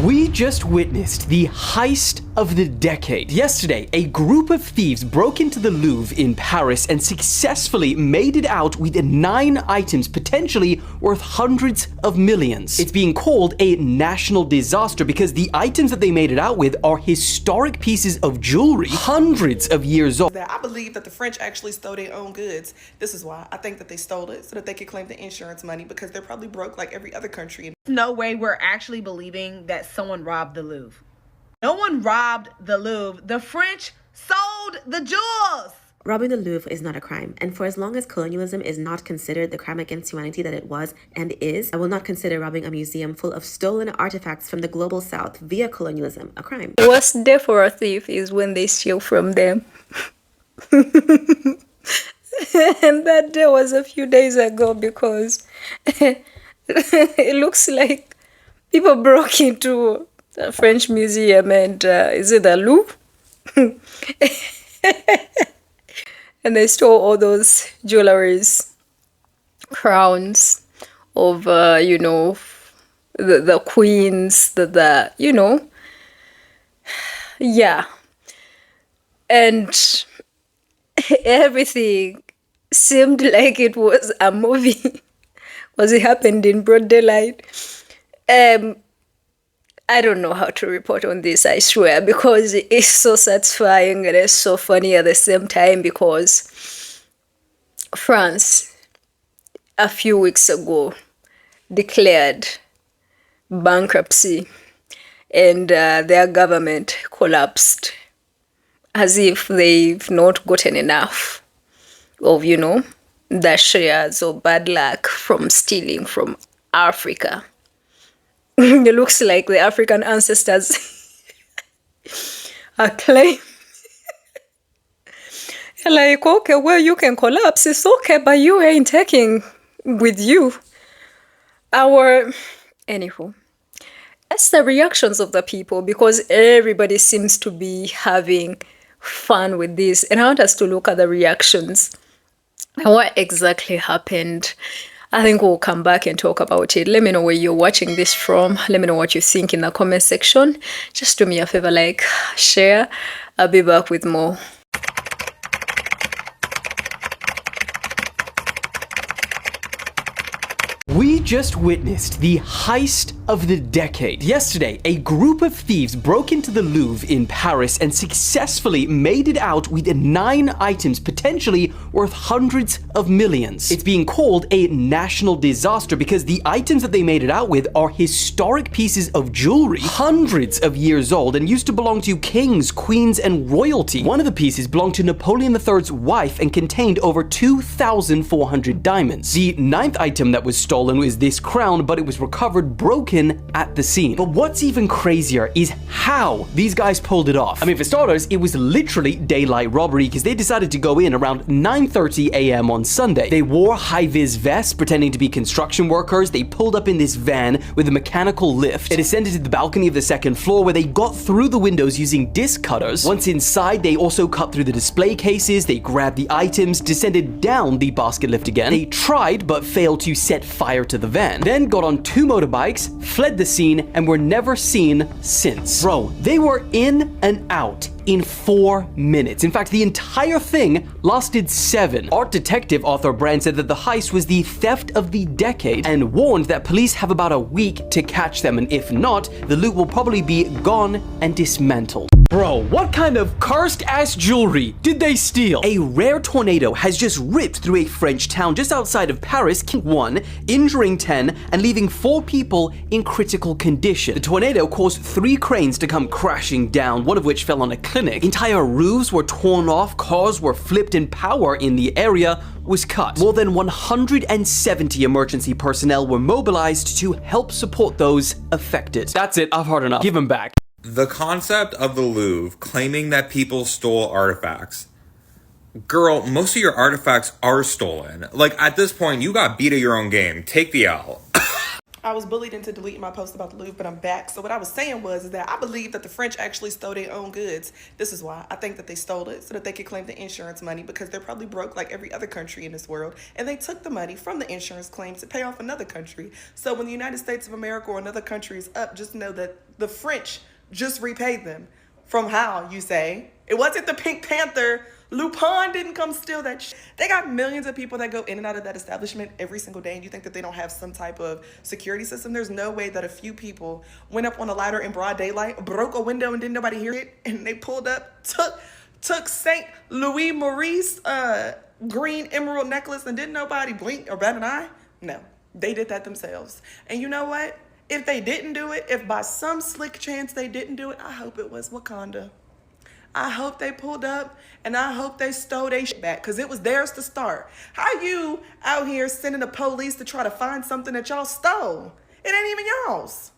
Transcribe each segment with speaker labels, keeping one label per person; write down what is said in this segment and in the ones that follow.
Speaker 1: We just witnessed the heist of the decade. Yesterday, a group of thieves broke into the Louvre in Paris and successfully made it out with 9 items potentially worth hundreds of millions. It's being called a national disaster because the items that they made it out with are historic pieces of jewelry, hundreds of years old.
Speaker 2: I believe that the French actually stole their own goods. This is why I think that they stole it so that they could claim the insurance money because they're probably broke like every other country.
Speaker 3: No way we're actually believing that someone robbed the Louvre. No one robbed the Louvre. The French sold the jewels.
Speaker 4: Robbing the Louvre is not a crime, and for as long as colonialism is not considered the crime against humanity that it was and is, I will not consider robbing a museum full of stolen artifacts from the global south via colonialism a crime.
Speaker 5: What's there for a thief is when they steal from them. And that day was a few days ago because it looks like people broke into a French museum and is it the Louvre? And they stole all those jewelries, crowns of, the queens, yeah. And everything seemed like it was a movie. Was it happened in broad daylight? I don't know how to report on this, I swear, because it's so satisfying and it's so funny at the same time because France, a few weeks ago, declared bankruptcy and their government collapsed as if they've not gotten enough of, the shares or bad luck from stealing from Africa. It looks like the African ancestors are claiming like, okay, well, you can collapse, it's okay, but you ain't taking with you anywho. That's the reactions of the people because everybody seems to be having fun with this, and I want us to look at the reactions and what exactly happened. I think we'll come back and talk about it. Let me know where you're watching this from. Let me know what you think in the comment section. Just do me a favor, like, share. I'll be back with more.
Speaker 1: We just witnessed the heist of the decade. Yesterday, a group of thieves broke into the Louvre in Paris and successfully made it out with 9 items potentially worth hundreds of millions. It's being called a national disaster because the items that they made it out with are historic pieces of jewelry, hundreds of years old, and used to belong to kings, queens, and royalty. One of the pieces belonged to Napoleon III's wife and contained over 2,400 diamonds. The 9th item that was stolen was this crown, but it was recovered broken at the scene. But what's even crazier is how these guys pulled it off. I mean, for starters, it was literally daylight robbery because they decided to go in around 9:30 a.m. on Sunday. They wore high-vis vests pretending to be construction workers. They pulled up in this van with a mechanical lift. They descended to the balcony of the 2nd floor where they got through the windows using disc cutters. Once inside, they also cut through the display cases. They grabbed the items, descended down the basket lift again. They tried but failed to set fire to the van, then got on 2 motorbikes, fled the scene, and were never seen since. Bro, they were in and out in 4 minutes. In fact, the entire thing lasted 7. Art detective Arthur Brand said that the heist was the theft of the decade and warned that police have about a week to catch them, and if not, the loot will probably be gone and dismantled. Bro, what kind of cursed-ass jewelry did they steal? A rare tornado has just ripped through a French town just outside of Paris, killing 1, injuring 10, and leaving 4 people in critical condition. The tornado caused 3 cranes to come crashing down, one of which fell on a clinic. Entire roofs were torn off, cars were flipped, and power in the area was cut. More than 170 emergency personnel were mobilized to help support those affected. That's it, I've heard enough. Give them back.
Speaker 6: The concept of the Louvre claiming that people stole artifacts. Girl, most of your artifacts are stolen. Like, at this point, you got beat at your own game. Take the L.
Speaker 2: I was bullied into deleting my post about the Louvre, but I'm back. So what I was saying is that I believe that the French actually stole their own goods. This is why I think that they stole it so that they could claim the insurance money, because they're probably broke like every other country in this world. And they took the money from the insurance claims to pay off another country. So when the United States of America or another country is up, just know that the French just repaid them. From how, you say? It wasn't the Pink Panther. Lupin didn't come steal that shit. They got millions of people that go in and out of that establishment every single day, and you think that they don't have some type of security system? There's no way that a few people went up on a ladder in broad daylight, broke a window and didn't nobody hear it, and they pulled up, took St. Louis Maurice green emerald necklace and didn't nobody blink or bat an eye? No, they did that themselves. And you know what? If they didn't do it, if by some slick chance they didn't do it, I hope it was Wakanda. I hope they pulled up and I hope they stole their shit back, because it was theirs to start. How you out here sending the police to try to find something that y'all stole? It ain't even y'all's.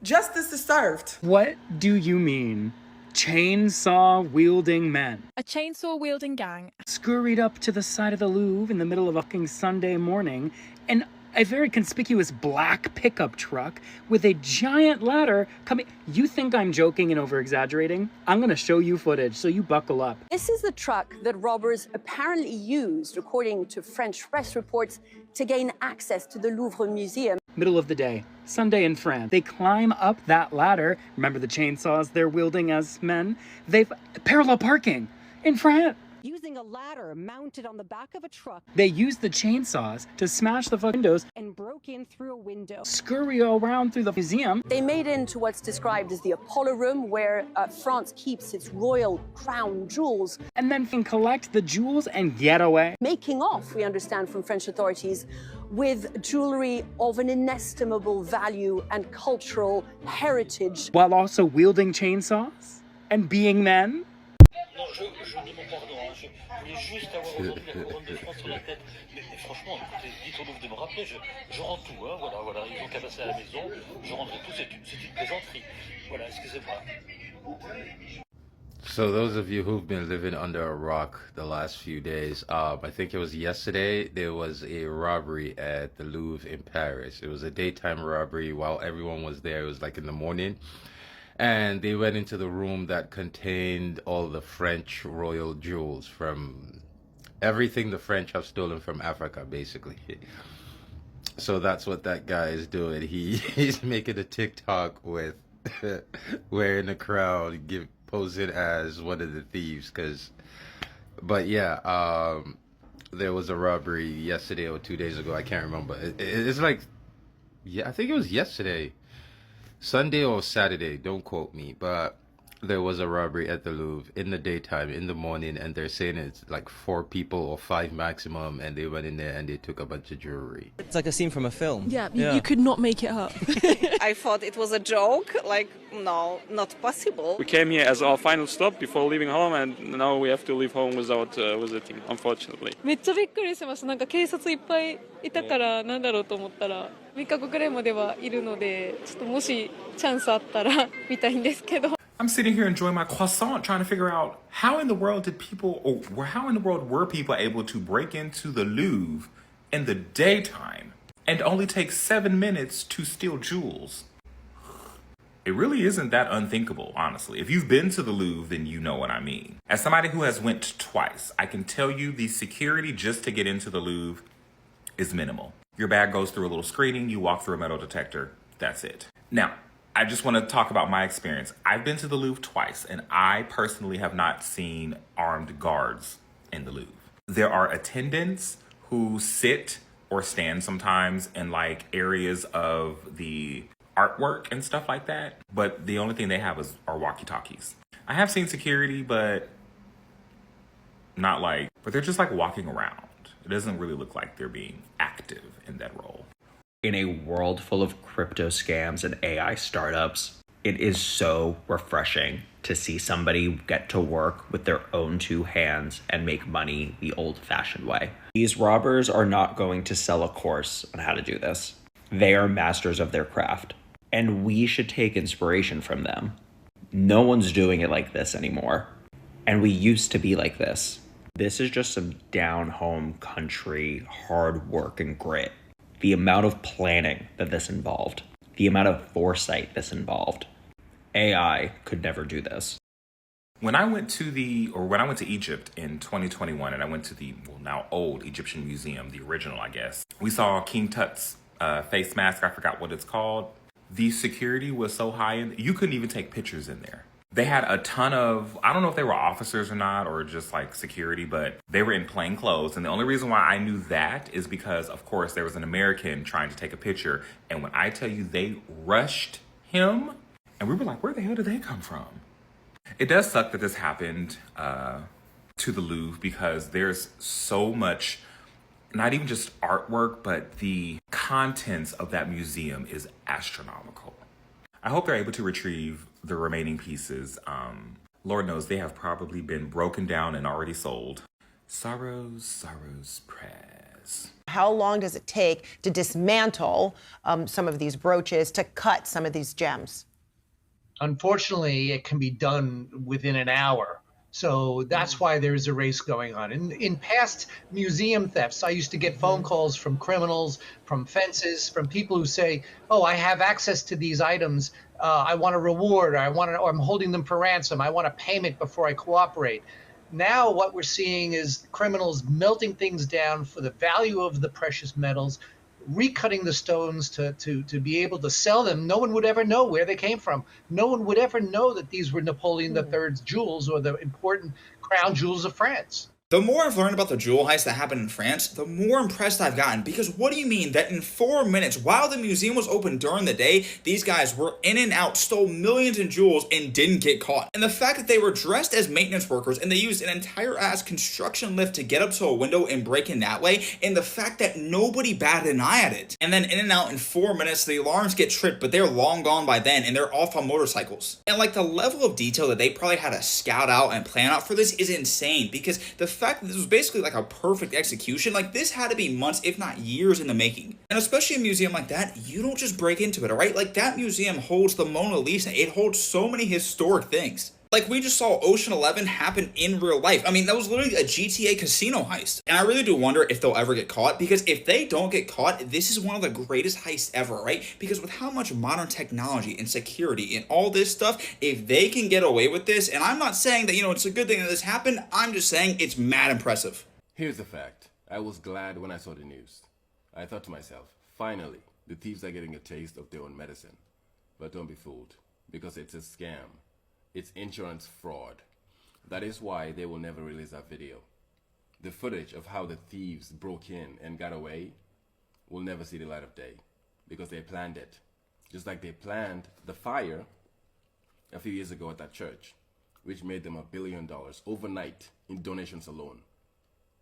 Speaker 2: Justice is served.
Speaker 7: What do you mean? Chainsaw-wielding men
Speaker 8: A chainsaw-wielding gang.
Speaker 7: scurried up to the side of the Louvre in the middle of a fucking Sunday morning, and a very conspicuous black pickup truck with a giant ladder coming. You think I'm joking and over-exaggerating? I'm gonna show you footage, so you buckle up.
Speaker 9: This is the truck that robbers apparently used, according to French press reports, to gain access to the Louvre Museum.
Speaker 7: Middle of the day, Sunday in France. They climb up that ladder. Remember the chainsaws they're wielding as men? They've parallel parking in France.
Speaker 9: Using a ladder mounted on the back of a truck
Speaker 7: They used the chainsaws to smash the windows,
Speaker 9: and broke in through a window.
Speaker 7: scurry around through the museum.
Speaker 9: They made into what's described as the Apollo Room, where France keeps its royal crown jewels.
Speaker 7: And then can collect the jewels and get away.
Speaker 9: Making off, we understand from French authorities, with jewelry of an inestimable value and cultural heritage.
Speaker 7: While also wielding chainsaws and being men.
Speaker 10: Non, je demande pardon, hein. Je voulais juste avoir aujourd'hui la couronne de France sur la tête. Mais franchement, écoutez, dites au Louvre de me rappeler, je rends tout, hein, voilà, ils ont qu'à passer à la maison, je rendrai tout, c'est une plaisanterie. Voilà, excusez-moi.
Speaker 11: So those of you who've been living under a rock the last few days, I think it was yesterday, there was a robbery at the Louvre in Paris. It was a daytime robbery while everyone was there. It was like in the morning. And they went into the room that contained all the French royal jewels, from everything the French have stolen from Africa, basically. So that's what that guy is doing. He's making a TikTok with wearing a crown, posing as one of the thieves. But yeah, there was a robbery yesterday or 2 days ago. I can't remember. It's like, yeah, I think it was yesterday. Sunday or Saturday, don't quote me, but there was a robbery at the Louvre in the daytime, in the morning, and they're saying it's like 4 people or 5 maximum, and they went in there and they took a bunch of jewelry.
Speaker 12: It's like a scene from a film.
Speaker 8: Yeah, you could not make it up.
Speaker 13: I thought it was a joke, like, no, not possible.
Speaker 14: We came here as our final stop before leaving home, and now we have to leave home without visiting, unfortunately.
Speaker 8: めっちゃびっくりしました。なんか警察いっぱいいたからなんだろうと思ったら3日後くらいまではいるので、ちょっともしチャンスあったら見たいんですけど。
Speaker 15: I'm sitting here enjoying my croissant, trying to figure out how in the world were people able to break into the Louvre in the daytime and only take 7 minutes to steal jewels. It really isn't that unthinkable, honestly. If you've been to the Louvre, then you know what I mean. As somebody who has went twice, I can tell you the security just to get into the Louvre is minimal. Your bag goes through a little screening, you walk through a metal detector, that's it. Now, I just want to talk about my experience. I've been to the Louvre twice, and I personally have not seen armed guards in the Louvre. There are attendants who sit or stand sometimes in like areas of the artwork and stuff like that, but the only thing they have are walkie-talkies. I have seen security, but they're just like walking around. It doesn't really look like they're being active in that role.
Speaker 16: In a world full of crypto scams and AI startups, it is so refreshing to see somebody get to work with their own 2 hands and make money the old-fashioned way. These robbers are not going to sell a course on how to do this. They are masters of their craft, and we should take inspiration from them. No one's doing it like this anymore, and we used to be like this. This is just some down-home country hard work and grit. The amount of planning that this involved, the amount of foresight this involved. AI could never do this.
Speaker 15: When I went to Egypt in 2021, and I went to the now old Egyptian museum, the original, I guess, we saw King Tut's face mask. I forgot what it's called. The security was so high, you couldn't even take pictures in there. They had a ton of, I don't know if they were officers or not, or just like security, but they were in plain clothes. And the only reason why I knew that is because, of course, there was an American trying to take a picture. And when I tell you they rushed him, and we were like, where the hell did they come from? It does suck that this happened to the Louvre, because there's so much, not even just artwork, but the contents of that museum is astronomical. I hope they're able to retrieve the remaining pieces. Lord knows they have probably been broken down and already sold. Sorrows, prayers.
Speaker 12: How long does it take to dismantle some of these brooches, to cut some of these gems?
Speaker 17: Unfortunately, it can be done within an hour. So that's why there's a race going on. In past museum thefts, I used to get phone calls from criminals, from fences, from people who say, oh, I have access to these items. I want a reward. Or I'm holding them for ransom. I want a payment before I cooperate. Now what we're seeing is criminals melting things down for the value of the precious metals, recutting the stones to be able to sell them. No one would ever know where they came from. No one would ever know that these were Napoleon III's jewels or the important crown jewels of France.
Speaker 18: The more I've learned about the jewel heist that happened in France, the more impressed I've gotten, because what do you mean that in 4 minutes, while the museum was open during the day, these guys were in and out, stole millions in jewels, and didn't get caught? And the fact that they were dressed as maintenance workers and they used an entire ass construction lift to get up to a window and break in that way, and the fact that nobody batted an eye at it. And then in and out in 4 minutes, the alarms get tripped, but they're long gone by then, and they're off on motorcycles. And like, the level of detail that they probably had to scout out and plan out for this is insane, because the fact that this was basically like a perfect execution, like, this had to be months, if not years in the making. And especially a museum like that, you don't just break into it, alright? Like, that museum holds the Mona Lisa. It holds so many historic things. Like, we just saw Ocean 11 happen in real life. I mean, that was literally a GTA casino heist. And I really do wonder if they'll ever get caught, because if they don't get caught, this is one of the greatest heists ever, right? Because with how much modern technology and security and all this stuff, if they can get away with this, and I'm not saying that, it's a good thing that this happened, I'm just saying it's mad impressive.
Speaker 11: Here's the fact. I was glad when I saw the news. I thought to myself, finally, the thieves are getting a taste of their own medicine. But don't be fooled, because it's a scam. It's insurance fraud. That is why they will never release that video. The footage of how the thieves broke in and got away will never see the light of day, because they planned it. Just like they planned the fire a few years ago at that church, which made them $1 billion overnight in donations alone,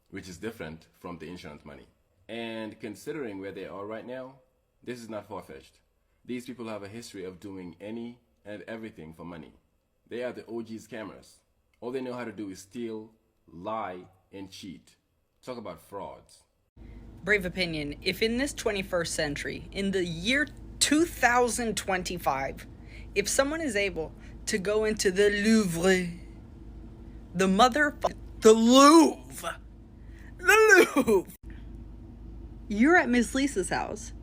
Speaker 11: which is different from the insurance money. And considering where they are right now, this is not far-fetched. These people have a history of doing any and everything for money. They are the OG scammers. All they know how to do is steal, lie, and cheat. Talk about frauds.
Speaker 13: Brave opinion, if in this 21st century, in the year 2025, if someone is able to go into the Louvre, the Louvre, you're at Miss Lisa's house.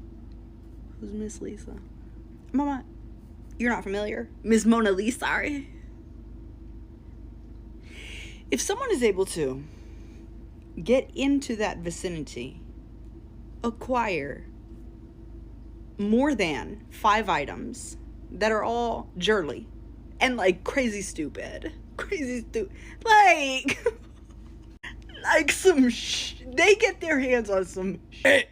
Speaker 13: Who's Miss Lisa? Mama, you're not familiar? Miss Mona Lisa, sorry. If someone is able to get into that vicinity, acquire more than 5 items that are all jewelry and like crazy stupid, like some they get their hands on some shit,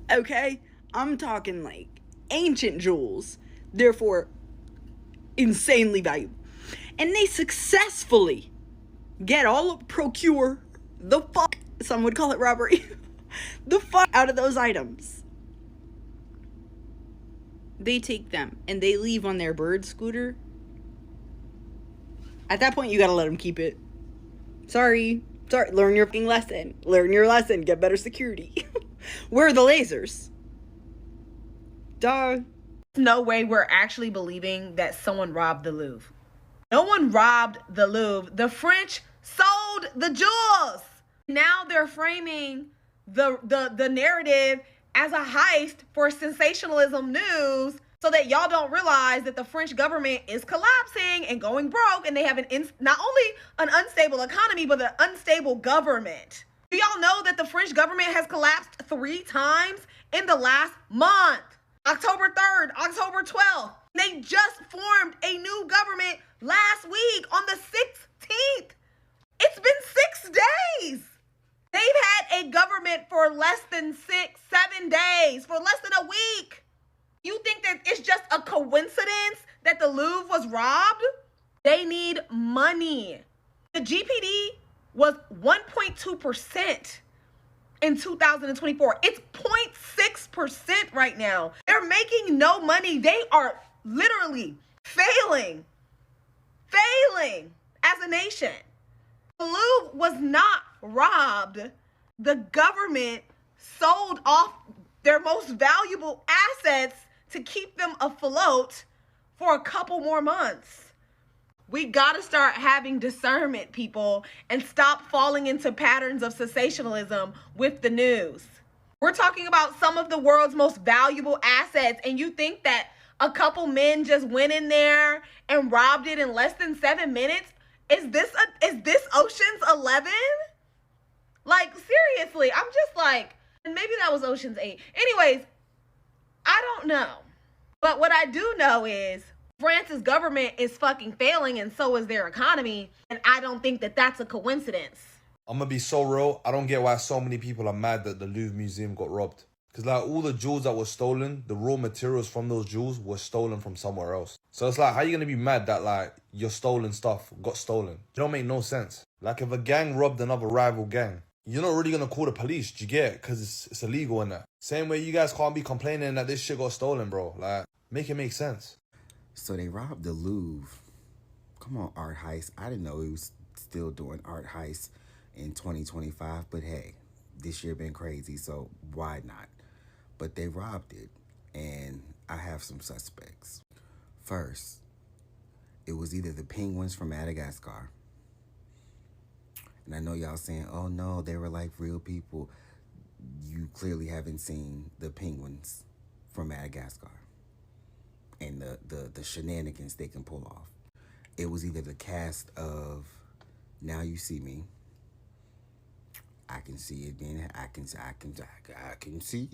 Speaker 13: okay? I'm talking like ancient jewels, therefore insanely valuable, and they successfully procure the fuck, some would call it robbery, the fuck out of those items. They take them and they leave on their bird scooter. At that point, you gotta let them keep it. Sorry, learn your fucking lesson. Learn your lesson, get better security. Where are the lasers? Duh.
Speaker 3: No way we're actually believing that someone robbed the Louvre. No one robbed the Louvre. The French sold the jewels. Now they're framing the narrative as a heist for sensationalism news so that y'all don't realize that the French government is collapsing and going broke, and they have not only an unstable economy, but an unstable government. Do y'all know that the French government has collapsed 3 times in the last month? October 3rd, October 12th. They just formed a new government last week on the 16th. It's been 6 days. They've had a government for less than 7 days, for less than a week. You think that it's just a coincidence that the Louvre was robbed? They need money. The GPD was 1.2% in 2024. It's 0.6% right now. They're making no money. They are literally failing as a nation. The Louvre was not robbed. The government sold off their most valuable assets to keep them afloat for a couple more months. We gotta start having discernment, people, and stop falling into patterns of sensationalism with the news. We're talking about some of the world's most valuable assets, and you think that a couple men just went in there and robbed it in less than 7 minutes? Is this Ocean's 11? Like, seriously, I'm just like, and maybe that was Ocean's 8. Anyways, I don't know. But what I do know is France's government is fucking failing, and so is their economy. And I don't think that that's a coincidence.
Speaker 19: I'm gonna be so real. I don't get why so many people are mad that the Louvre Museum got robbed. Because like all the jewels that were stolen, the raw materials from those jewels were stolen from somewhere else. So it's like, how are you gonna be mad that like your stolen stuff got stolen? It don't make no sense. Like if a gang robbed another rival gang, you're not really gonna call the police, do you get it? Because it's illegal in that. Same way you guys can't be complaining that this shit got stolen, bro. Like, make it make sense.
Speaker 20: So they robbed the Louvre. Come on, art heist. I didn't know he was still doing art heist in 2025, but hey, this year been crazy, so why not? But they robbed it, and I have some suspects. First, it was either the penguins from Madagascar, and I know y'all saying, oh no, they were like real people. You clearly haven't seen the penguins from Madagascar and the shenanigans they can pull off. It was either the cast of Now You See Me. I can see it being, I can see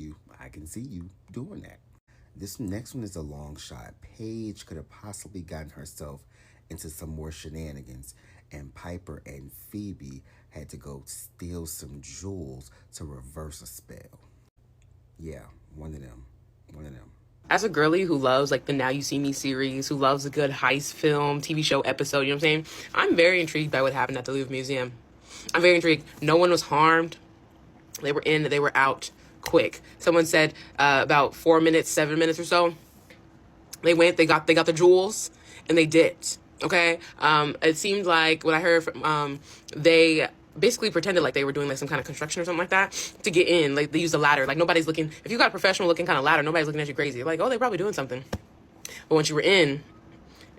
Speaker 20: you doing that. This next one is a long shot. Paige could have possibly gotten herself into some more shenanigans, and Piper and Phoebe had to go steal some jewels to reverse a spell. Yeah, one of them.
Speaker 21: As a girly who loves like the Now You See Me series, who loves a good heist film, TV show episode, you know what I'm saying? I'm very intrigued by what happened at the Louvre Museum. I'm very intrigued. No one was harmed. They were in, they were out quick. Someone said about 4 minutes, 7 minutes or so. They went, they got the jewels, and they dipped. Okay? It seemed like what I heard from they basically pretended like they were doing like some kind of construction or something like that to get in. Like they used a ladder. Like nobody's looking. If you got a professional looking kind of ladder, nobody's looking at you crazy. Like, oh, they're probably doing something. But once you were in,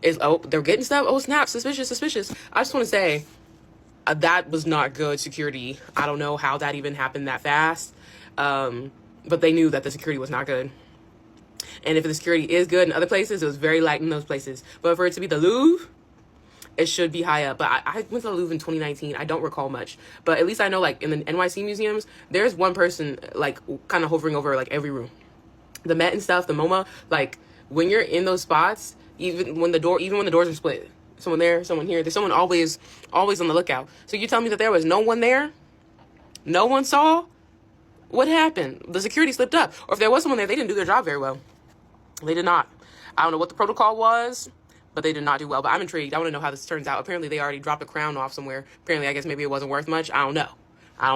Speaker 21: they're getting stuff. Oh, snap! Suspicious. I just want to say that was not good security. I don't know how that even happened that fast. But they knew that the security was not good. And if the security is good in other places, it was very light in those places. But for it to be the Louvre, it should be high up. But I went to the Louvre in 2019. I don't recall much. But at least I know, like, in the NYC museums, there's one person, like, kind of hovering over, like, every room. The Met and stuff, the MoMA, like, when you're in those spots, even when the doors are split, someone there, someone here, there's someone always on the lookout. So you tell me that there was no one there? No one saw? What happened? The security slipped up. Or if there was someone there, they didn't do their job very well. They did not. I don't know what the protocol was, but they did not do well. But I'm intrigued. I want to know how this turns out. Apparently, they already dropped a crown off somewhere. Apparently, I guess maybe it wasn't worth much. I don't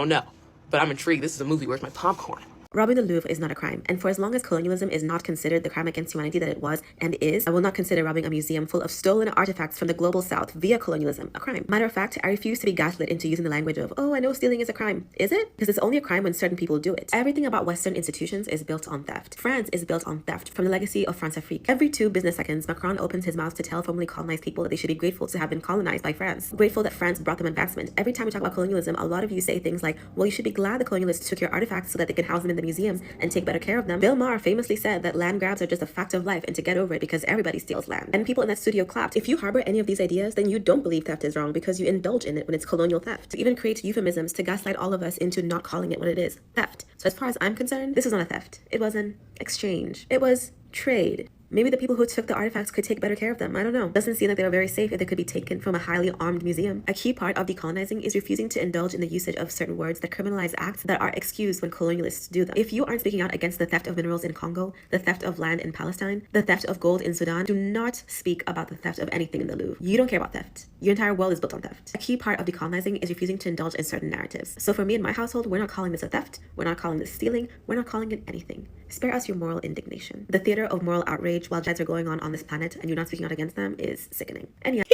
Speaker 21: know. But I'm intrigued. This is a movie. Where's my popcorn?
Speaker 4: Robbing the Louvre is not a crime, and for as long as colonialism is not considered the crime against humanity that it was and is, I will not consider robbing a museum full of stolen artifacts from the global south via colonialism a crime. Matter of fact, I refuse to be gaslit into using the language of, oh, I know stealing is a crime. Is it? Because it's only a crime when certain people do it. Everything about Western institutions is built on theft. France is built on theft from the legacy of France-Afrique. Every 2 business seconds, Macron opens his mouth to tell formerly colonized people that they should be grateful to have been colonized by France. Grateful that France brought them advancement. Every time we talk about colonialism, a lot of you say things like, well, you should be glad the colonialists took your artifacts so that they can house them in the museum and take better care of them. Bill Maher famously said that land grabs are just a fact of life and to get over it because everybody steals land. And people in that studio clapped. If you harbor any of these ideas, then you don't believe theft is wrong because you indulge in it when it's colonial theft. To even create euphemisms to gaslight all of us into not calling it what it is, theft. So as far as I'm concerned, this was not a theft. It was an exchange. It was trade. Maybe the people who took the artifacts could take better care of them. I don't know. Doesn't seem like they were very safe if they could be taken from a highly armed museum. A key part of decolonizing is refusing to indulge in the usage of certain words that criminalize acts that are excused when colonialists do them. If you aren't speaking out against the theft of minerals in Congo, the theft of land in Palestine, the theft of gold in Sudan, do not speak about the theft of anything in the Louvre. You don't care about theft. Your entire world is built on theft. A key part of decolonizing is refusing to indulge in certain narratives. So for me and my household, we're not calling this a theft. We're not calling this stealing. We're not calling it anything. Spare us your moral indignation. The theater of moral outrage while jihadists are going on this planet and you're not speaking out against them is sickening. And yeah.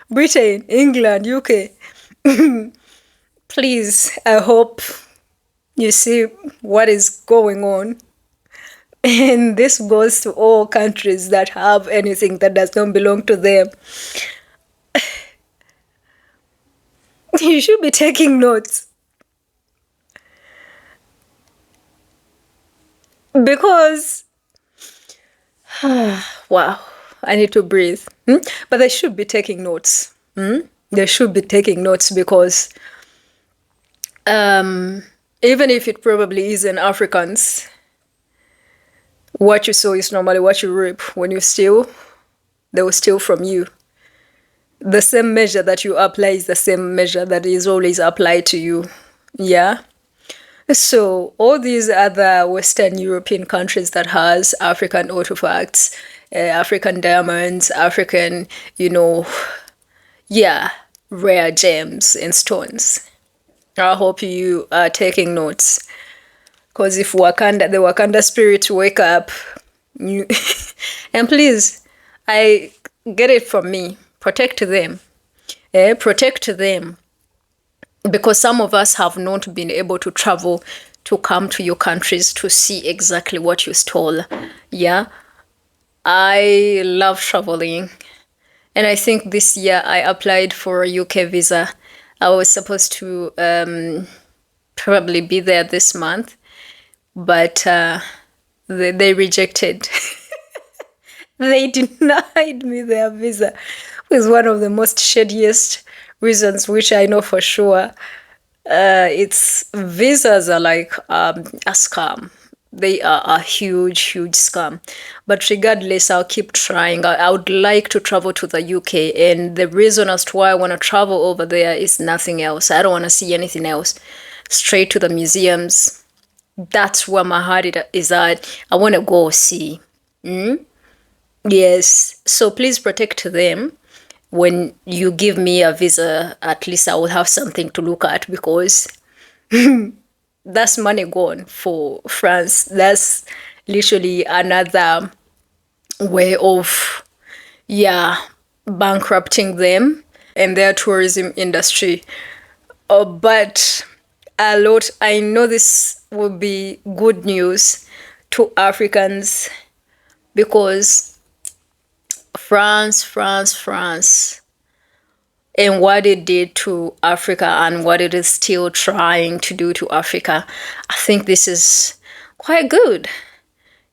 Speaker 5: Britain, England, UK. Please, I hope you see what is going on. And this goes to all countries that have anything that does not belong to them. You should be taking notes. Because, wow, I need to breathe. But they should be taking notes. They should be taking notes because even if it probably isn't Africans, what you sow is normally what you reap. When you steal, they will steal from you. The same measure that you apply is the same measure that is always applied to you. Yeah? So all these other Western European countries that has African artifacts, African diamonds, African, rare gems and stones. I hope you are taking notes. Because if the Wakanda spirit wake up, and please, I get it from me, protect them. Protect them. Because some of us have not been able to travel to come to your countries to see exactly what you stole. Yeah. I love traveling. And I think this year I applied for a UK visa. I was supposed to probably be there this month. But they rejected. They denied me their visa. With one of the most shadiest reasons, which I know for sure. It's visas are like a scam. They are a huge, huge scam. But regardless, I'll keep trying. I would like to travel to the UK. And the reason as to why I want to travel over there is nothing else. I don't want to see anything else. Straight to the museums. That's where my heart is at. I want to go see. Yes. So please protect them. When you give me a visa, at least I will have something to look at because that's money gone for France. That's literally another way of, bankrupting them and their tourism industry. But I know this will be good news to Africans because France, and what it did to Africa and what it is still trying to do to Africa, I think this is quite good.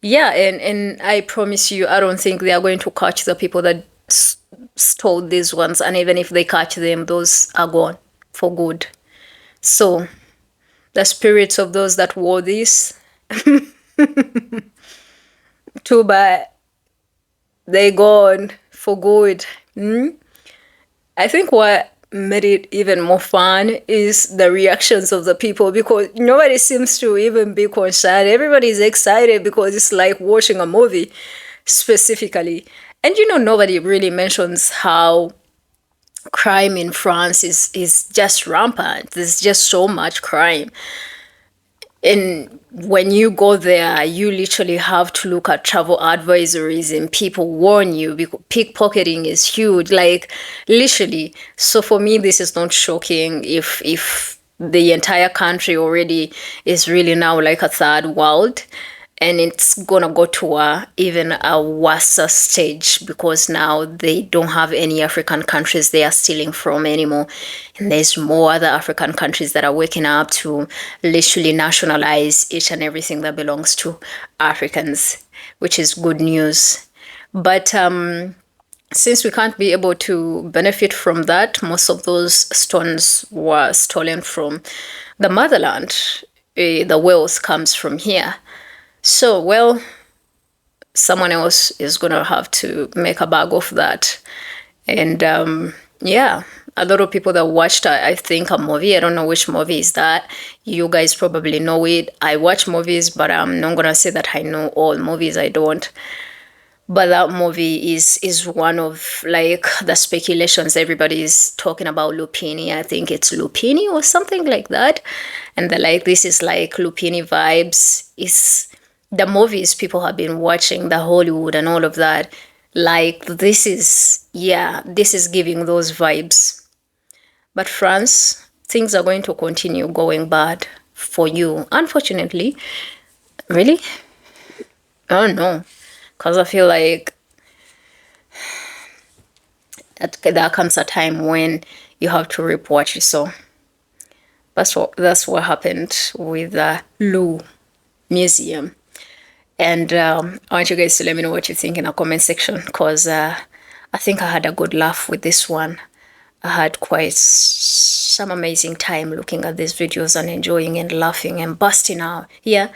Speaker 5: Yeah, and I promise you, I don't think they are going to catch the people that stole these ones. And even if they catch them, those are gone for good. So the spirits of those that wore this, too bad. They gone for good. I think what made it even more fun is the reactions of the people because nobody seems to even be concerned. Everybody's excited because it's like watching a movie specifically. And nobody really mentions how crime in France is just rampant. There's just so much crime. And when you go there, you literally have to look at travel advisories and people warn you because pickpocketing is huge, like literally. So for me, this is not shocking if the entire country already is really now like a third world. and it's gonna go to even a worse stage because now they don't have any African countries they are stealing from anymore, and there's more other African countries that are waking up to literally nationalize each and everything that belongs to Africans, which is good news. But since we can't be able to benefit from that, most of those stones were stolen from the motherland. The wealth comes from here. So, well, someone else is going to have to make a bag of that. And yeah, a lot of people that watched, I think, a movie. I don't know which movie is that. You guys probably know it. I watch movies, but I'm not going to say that I know all movies. I don't. But that movie is one of like the speculations everybody is talking about Lupini. I think it's Lupini or something like that. And they're like, this is like Lupini vibes. It's the movies people have been watching, the Hollywood and all of that. Like this is giving those vibes. But France, things are going to continue going bad for you. Unfortunately. Really? I don't know. Because I feel like there comes a time when you have to reap what you sow. That's what happened with the Louvre Museum. And I want you guys to let me know what you think in the comment section, because I think I had a good laugh with this one. I had quite some amazing time looking at these videos and enjoying and laughing and busting out. Yeah.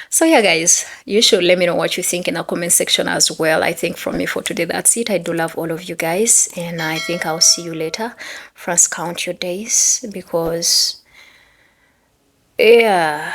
Speaker 5: So yeah, guys, you should let me know what you think in the comment section as well. I think from me for today, that's it. I do love all of you guys. And I think I'll see you later. First, count your days because, yeah.